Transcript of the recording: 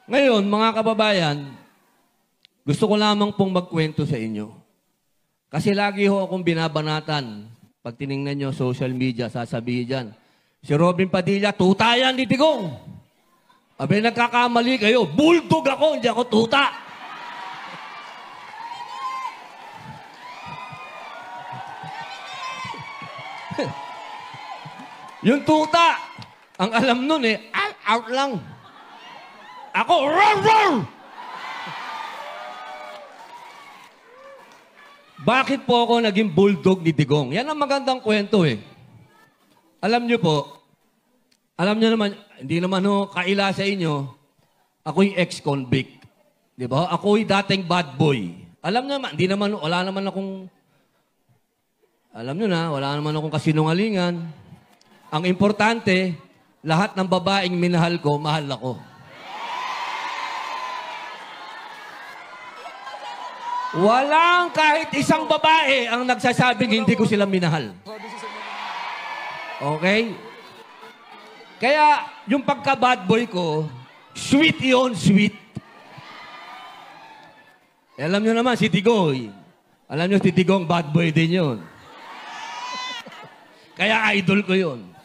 Ngayon, mga kababayan, gusto ko lamang pong magkwento sa inyo. Kasi lagi ho akong binabanatan. Pag tinignan nyo social media, sasabihin dyan, si Robin Padilla, tuta yan ni Tigong. Abe, nagkakamali kayo. Bulldog ako, hindi ako tuta. Yung tuta, ang alam nun out lang. Ako, roar, roar! Bakit po ako naging bulldog ni Tigong? Yan ang magandang kwento Alam nyo po, alam nyo naman, hindi naman kaila sa inyo, ako'y ex-convict. Di ba? Ako'y dating bad boy. Alam nyo naman, wala naman akong, alam nyo na, wala naman akong kasinungalingan. Ang importante, lahat ng babaeng minahal ko, mahal ako. Walang kahit isang babae ang nagsasabing hindi ko sila minahal. Okay? Kaya, yung pagka-bad boy ko, sweet yun, sweet. Alam nyo naman, si Tigoy. Alam nyo, si Tigong, bad boy din yun. Kaya idol ko yun.